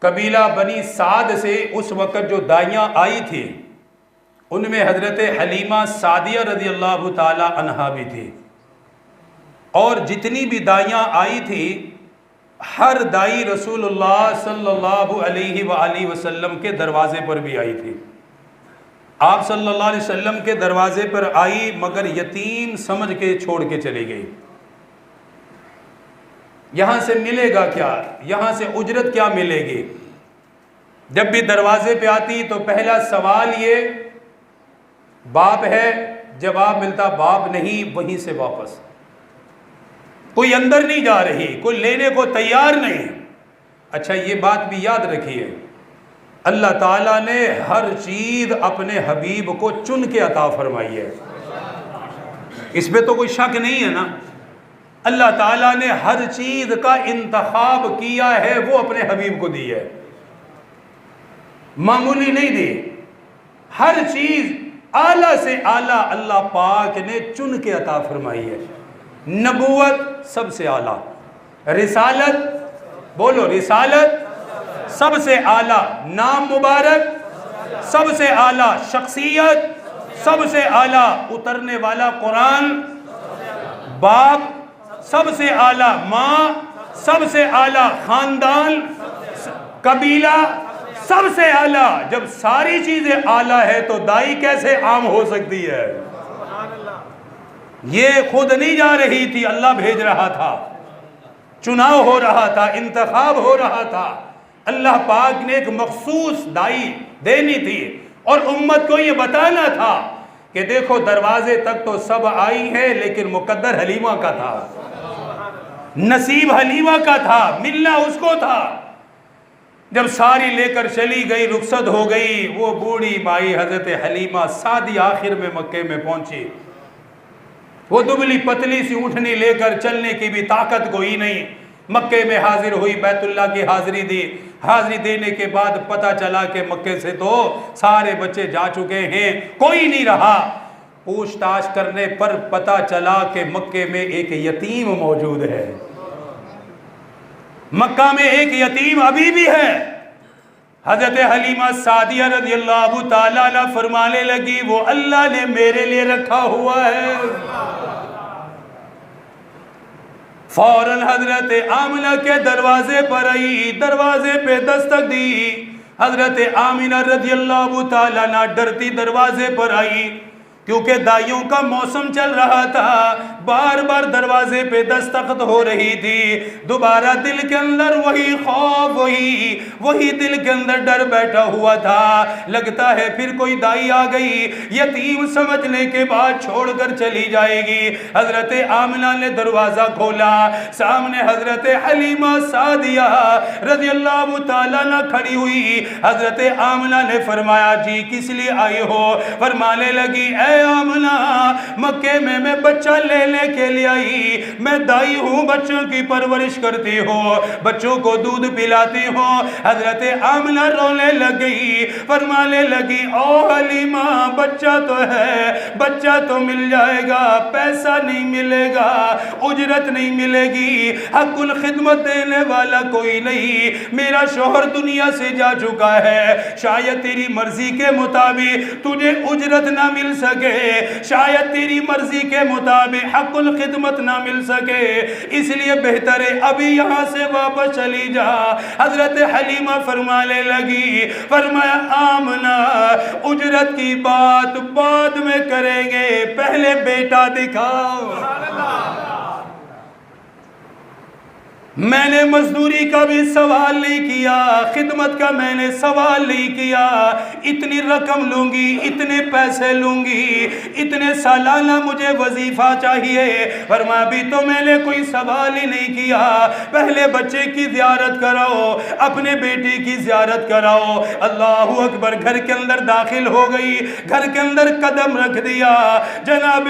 قبیلہ بنی سعد سے اس وقت جو دائیاں آئی تھی ان میں حضرت حلیمہ سعدیہ رضی اللہ تعالی عنہا بھی تھی، اور جتنی بھی دائیاں آئی تھی ہر دائی رسول اللہ صلی اللہ علیہ وآلہ وسلم کے دروازے پر بھی آئی تھی۔ آپ صلی اللہ علیہ وسلم کے دروازے پر آئی مگر یتیم سمجھ کے چھوڑ کے چلی گئی۔ یہاں سے ملے گا کیا؟ یہاں سے اجرت کیا ملے گی؟ جب بھی دروازے پہ آتی تو پہلا سوال یہ، باپ ہے؟ جواب ملتا باپ نہیں، وہیں سے واپس۔ کوئی اندر نہیں جا رہی، کوئی لینے کو تیار نہیں۔ اچھا یہ بات بھی یاد رکھیے، اللہ تعالیٰ نے ہر چیز اپنے حبیب کو چن کے عطا فرمائی ہے، اس پہ تو کوئی شک نہیں ہے نا۔ اللہ تعالیٰ نے ہر چیز کا انتخاب کیا ہے، وہ اپنے حبیب کو دی ہے، معمولی نہیں دی۔ ہر چیز اعلیٰ سے اعلیٰ اللہ پاک نے چن کے عطا فرمائی ہے۔ نبوت سب سے اعلیٰ، رسالت بولو رسالت سب سے اعلیٰ، نام مبارک سب سے اعلیٰ، شخصیت سب سے اعلیٰ، اترنے والا قرآن، باپ سب سے اعلیٰ، ماں سب سے اعلیٰ، خاندان قبیلہ سب سے اعلیٰ۔ جب ساری چیزیں اعلیٰ ہے تو دائی کیسے عام ہو سکتی ہے؟ یہ خود نہیں جا رہی تھی، اللہ بھیج رہا تھا، چناؤ ہو رہا تھا، انتخاب ہو رہا تھا۔ اللہ پاک نے ایک مخصوص دائی دینی تھی اور امت کو یہ بتانا تھا کہ دیکھو دروازے تک تو سب آئی ہے لیکن مقدر حلیمہ کا تھا، نصیب حلیمہ کا تھا، ملنا اس کو تھا۔ جب ساری لے کر چلی گئی، رخصت ہو گئی، وہ بوڑھی مائی حضرت حلیمہ سعدی آخر میں مکے میں پہنچی۔ وہ دبلی پتلی سی اونٹنی لے کر چلنے کی بھی طاقت کوئی نہیں، مکے میں حاضر ہوئی، بیت اللہ کی حاضری دی۔ حاضری دینے کے بعد پتہ چلا کہ مکے سے تو سارے بچے جا چکے ہیں، کوئی نہیں رہا۔ پوچھ تاچھ کرنے پر پتہ چلا کہ مکے میں ایک یتیم موجود ہے، مکہ میں ایک یتیم ابھی بھی ہے۔ حضرت حلیمہ سعدیہ رضی اللہ تعالیٰ عنہ فرمانے لگی وہ اللہ نے میرے لیے رکھا ہوا ہے۔ فوراً حضرت آمنہ کے دروازے پر آئی، دروازے پہ دستک دی۔ حضرت آمنہ رضی اللہ تعالیٰ عنہ ڈرتی دروازے پر آئی، کیونکہ دائیوں کا موسم چل رہا تھا، بار بار دروازے پہ دستخط ہو رہی تھی۔ دوبارہ دل کے اندر وہی خوف، وہی دل کے اندر ڈر بیٹھا ہوا تھا، لگتا ہے پھر کوئی دائی آ گئی، یتیم سمجھنے کے بعد چھوڑ کر چلی جائے گی۔ حضرت آمنہ نے دروازہ کھولا، سامنے حضرت حلیمہ سعدیہ رضی اللہ تعالیٰ عنہ کھڑی ہوئی۔ حضرت آمنہ نے فرمایا جی کس لیے آئے ہو؟ فرمانے لگی اے آمنہ مکے میں بچہ لینے کے لیے آئی، میں دائی ہوں، بچوں کی پرورش کرتی ہوں، بچوں کو دودھ پلاتی ہوں۔ حضرت آمنہ رونے لگی، فرمانے لگی او حلیمہ بچہ تو ہے، بچہ تو مل جائے گا، پیسہ نہیں ملے گا، اجرت نہیں ملے گی، حق الخدمت دینے والا کوئی نہیں، میرا شوہر دنیا سے جا چکا ہے، شاید تیری مرضی کے مطابق تجھے اجرت نہ مل سکے، شاید تیری مرضی کے مطابق حق الخدمت نہ مل سکے، اس لیے بہتر ہے ابھی یہاں سے واپس چلی جا۔ حضرت حلیمہ فرمانے لگی، فرمایا آمنہ اجرت کی بات بعد میں کریں گے، پہلے بیٹا دکھاؤ۔ میں نے مزدوری کا بھی سوال نہیں کیا، خدمت کا میں نے سوال نہیں کیا، اتنی رقم لوں گی، اتنے پیسے لوں گی، اتنے سالانہ مجھے وظیفہ چاہیے، فرمایا ابھی تو میں نے کوئی سوال ہی نہیں کیا، پہلے بچے کی زیارت کراؤ، اپنے بیٹی کی زیارت کراؤ۔ اللہ اکبر، گھر کے اندر داخل ہو گئی، گھر کے اندر قدم رکھ دیا، جناب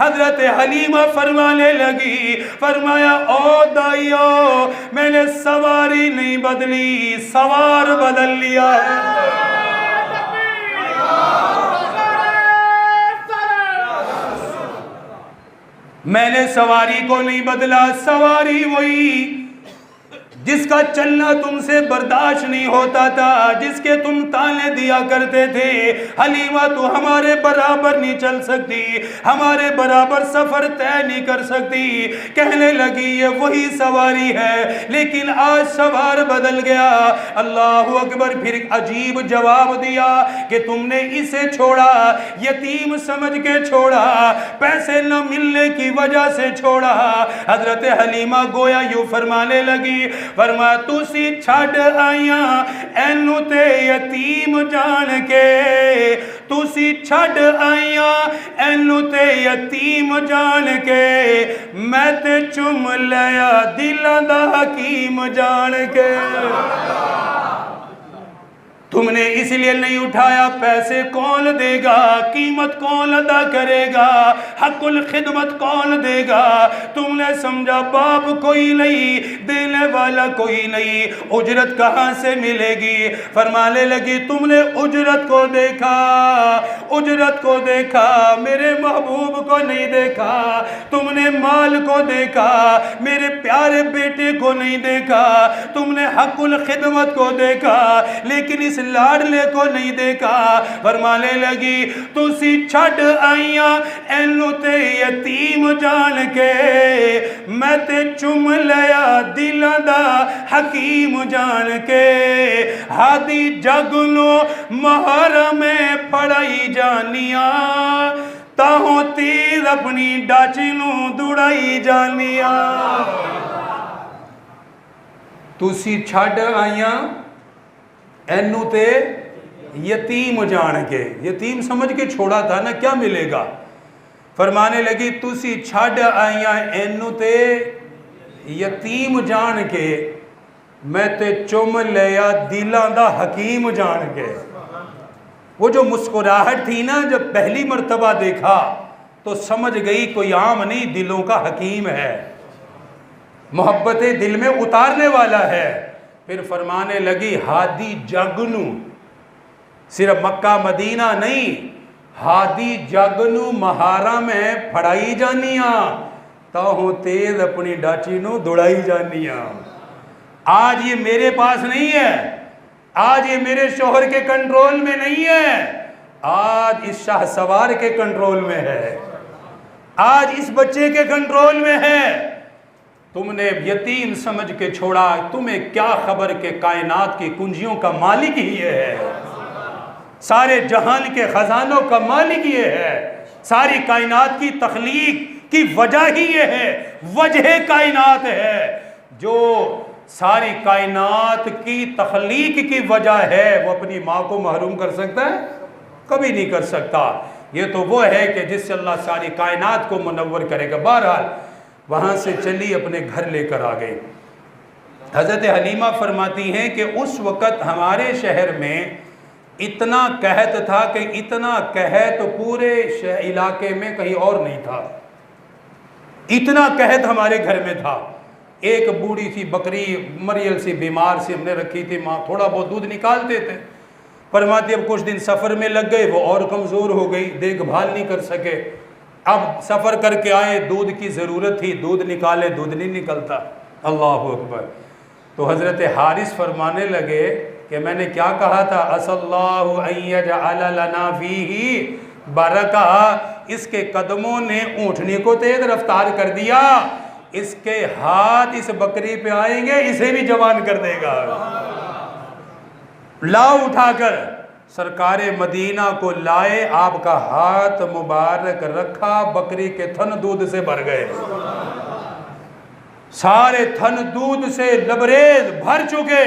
حضرت حلیمہ فرمانے لگی, فرمایا او دائیو میں نے سواری نہیں بدلی, سوار بدل لیا ہے. میں نے سواری کو نہیں بدلا, سواری وہی جس کا چلنا تم سے برداشت نہیں ہوتا تھا, جس کے تم تانے دیا کرتے تھے. حلیمہ تو ہمارے برابر نہیں چل سکتی, ہمارے برابر سفر طے نہیں کر سکتی. کہنے لگی یہ وہی سواری ہے لیکن آج سوار بدل گیا. اللہ اکبر. پھر عجیب جواب دیا کہ تم نے اسے چھوڑا, یتیم سمجھ کے چھوڑا, پیسے نہ ملنے کی وجہ سے چھوڑا. حضرت حلیمہ گویا یوں فرمانے لگی, فرمایا تسی چھڑ آئیاں اینو تے یتیم جان کے, تسی چھڑ آئیاں اینو تے یتیم جان کے, میں تے چم لیا دلاں دا حکیم جان کے. تم نے اس لیے نہیں اٹھایا, پیسے کون دے گا, قیمت کون ادا کرے گا, حق الخدمت کون دے گا. تم نے سمجھا باپ کوئی نہیں, دینے والا کوئی نہیں, اجرت کہاں سے ملے گی. فرمانے لگی تم نے اجرت کو دیکھا, اجرت کو دیکھا, میرے محبوب کو نہیں دیکھا. تم نے مال کو دیکھا, میرے پیارے بیٹے کو نہیں دیکھا. تم نے حق الخدمت کو دیکھا لیکن اس لاڈلے کو نہیں دیکھا. فرمانے لگی تسی چھڑ آئیاں اینو تے یتیم جان کے, میں تے چم لیا دلاں دا حکیم جان کے. ہادی جگ نو محرم میں پڑائی جانیاں, تاہوں تیر اپنی ڈاچی نو دوڑائی جانیاں. تسی چھڑ آئیاں اینو تے یتیم جان کے, یتیم سمجھ کے چھوڑا تھا نا, کیا ملے گا. فرمانے لگی تسی چھڑ آئیاں اینو تے یتیم جان کے, میں تے چم لیا دلاں دا حکیم جان کے. وہ جو مسکراہٹ تھی نا, جب پہلی مرتبہ دیکھا تو سمجھ گئی کوئی عام نہیں, دلوں کا حکیم ہے, محبت دل میں اتارنے والا ہے. پھر فرمانے لگی ہادی جگنو, صرف مکہ مدینہ نہیں, ہادی جگنو مہارا میں پھڑائی جانیاں, تاہوں تیز اپنی ڈاچی نو دوڑائی جانیاں. آج یہ میرے پاس نہیں ہے, آج یہ میرے شوہر کے کنٹرول میں نہیں ہے, آج اس شاہ سوار کے کنٹرول میں ہے, آج اس بچے کے کنٹرول میں ہے. تم نے یتیم سمجھ کے چھوڑا, تمہیں کیا خبر کہ کائنات کی کنجیوں کا مالک ہی یہ ہے, سارے جہان کے خزانوں کا مالک یہ ہے, ساری کائنات کی تخلیق کی وجہ ہی یہ ہے, وجہ کائنات ہے. جو ساری کائنات کی تخلیق کی وجہ ہے وہ اپنی ماں کو محروم کر سکتا ہے؟ کبھی نہیں کر سکتا. یہ تو وہ ہے کہ جس سے اللہ ساری کائنات کو منور کرے گا. بہرحال وہاں سے چلی اپنے گھر لے کر آ گئی. حضرت حلیمہ فرماتی ہیں کہ اس وقت ہمارے شہر میں اتنا قحط تھا کہ اتنا قحط پورے علاقے میں کہیں اور نہیں تھا, اتنا قحط ہمارے گھر میں تھا. ایک بوڑھی سی بکری مریل سی بیمار سی ہم نے رکھی تھی, ماں تھوڑا بہت دودھ نکالتے تھے. فرماتی اب کچھ دن سفر میں لگ گئے, وہ اور کمزور ہو گئی, دیکھ بھال نہیں کر سکے. اب سفر کر کے آئے, دودھ کی ضرورت تھی, دودھ نکالے, دودھ نہیں نکلتا. اللہ اکبر. تو حضرت حارث فرمانے لگے کہ میں نے کیا کہا تھا, اَسَ اللَّهُ أَن يَجْعَلَ لَنَا فِيهِ بَرَكَةً. اس کے قدموں نے اونٹنی کو تیز رفتار کر دیا, اس کے ہاتھ اس بکری پہ آئیں گے, اسے بھی جوان کر دے گا. لاؤ اٹھا کر سرکار مدینہ کو لائے, آپ کا ہاتھ مبارک رکھا, بکری کے تھن دودھ سے بھر گئے, سارے تھن دودھ سے لبریز بھر چکے.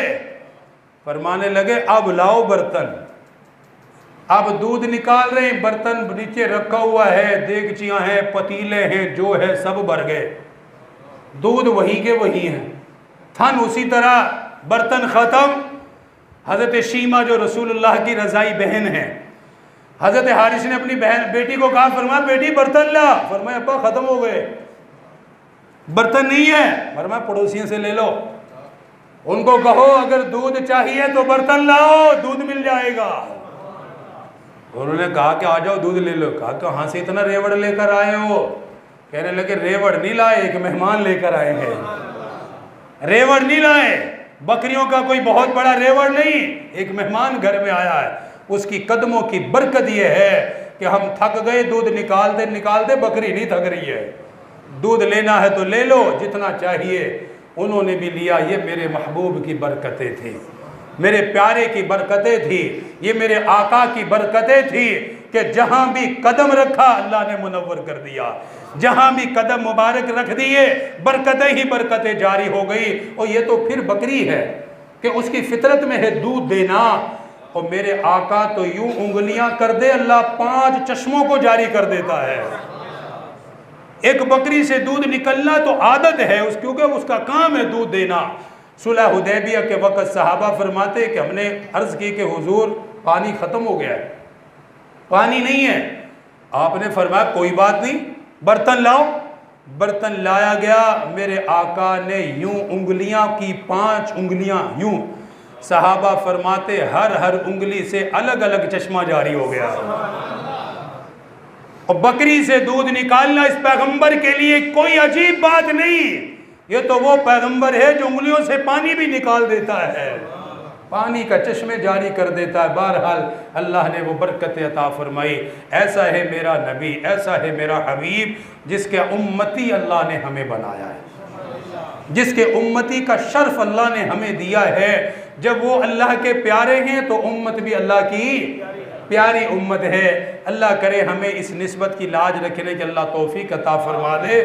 فرمانے لگے اب لاؤ برتن. اب دودھ نکال رہے ہیں, برتن نیچے رکھا ہوا ہے, دیگچیاں ہیں, پتیلے ہیں, جو ہے سب بھر گئے. دودھ وہی کے وہی ہیں, تھن اسی طرح, برتن ختم. حضرت شیمہ جو رسول اللہ کی رضائی بہن ہیں, حضرت حارث نے اپنی بیٹی کو کہا، فرمایا بیٹی برتن لا، فرمایا ابا ختم ہو گئے، برتن نہیں ہے، فرمایا پڑوسیوں سے لے لو، ان کو کہو اگر دودھ چاہیے تو برتن لاؤ، دودھ مل جائے گا۔ انہوں نے کہا کہ آ جاؤ دودھ لے لو، کہا کہاں سے اتنا ریوڑ لے کر آئے ہو؟ کہنے لگے ریوڑ نہیں لائے، ایک مہمان لے کر آئے ہیں، ریوڑ نہیں لائے، بکریوں کا کوئی بہت بڑا ریوڑ نہیں، ایک مہمان گھر میں آیا ہے، اس کی قدموں کی برکت یہ ہے کہ ہم تھک گئے، دودھ نکالتے بکری نہیں تھک رہی ہے، دودھ لینا ہے تو لے لو جتنا چاہیے۔ انہوں نے بھی لیا، یہ میرے محبوب کی برکتیں تھیں، میرے پیارے کی برکتیں تھی، یہ میرے آقا کی برکتیں تھی کہ جہاں بھی قدم رکھا اللہ نے منور کر دیا، جہاں بھی قدم مبارک رکھ دیے برکتیں ہی برکتیں جاری ہو گئی۔ اور یہ تو پھر بکری ہے کہ اس کی فطرت میں ہے دودھ دینا، اور میرے آقا تو یوں انگلیاں کر دے اللہ 5 چشموں کو جاری کر دیتا ہے۔ ایک بکری سے دودھ نکلنا تو عادت ہے اس، کیونکہ اس کا کام ہے دودھ دینا۔ صلح حدیبیہ کے وقت صحابہ فرماتے کہ ہم نے عرض کی کہ حضور پانی ختم ہو گیا ہے، پانی نہیں ہے۔ آپ نے فرمایا کوئی بات نہیں، برتن لاؤ، برتن لایا گیا، میرے آقا نے یوں انگلیاں کی 5 انگلیاں یوں، صحابہ فرماتے ہر انگلی سے الگ الگ چشمہ جاری ہو گیا۔ اور بکری سے دودھ نکالنا اس پیغمبر کے لیے کوئی عجیب بات نہیں، یہ تو وہ پیغمبر ہے جو انگلیوں سے پانی بھی نکال دیتا ہے، پانی کا چشمے جاری کر دیتا ہے۔ بہرحال اللہ نے وہ برکت عطا فرمائی۔ ایسا ہے میرا نبی، ایسا ہے میرا حبیب جس کے امتی اللہ نے ہمیں بنایا ہے، جس کے امتی کا شرف اللہ نے ہمیں دیا ہے۔ جب وہ اللہ کے پیارے ہیں تو امت بھی اللہ کی پیاری امت ہے۔ اللہ کرے ہمیں اس نسبت کی لاج رکھنے کی اللہ توفیق عطا فرما دے۔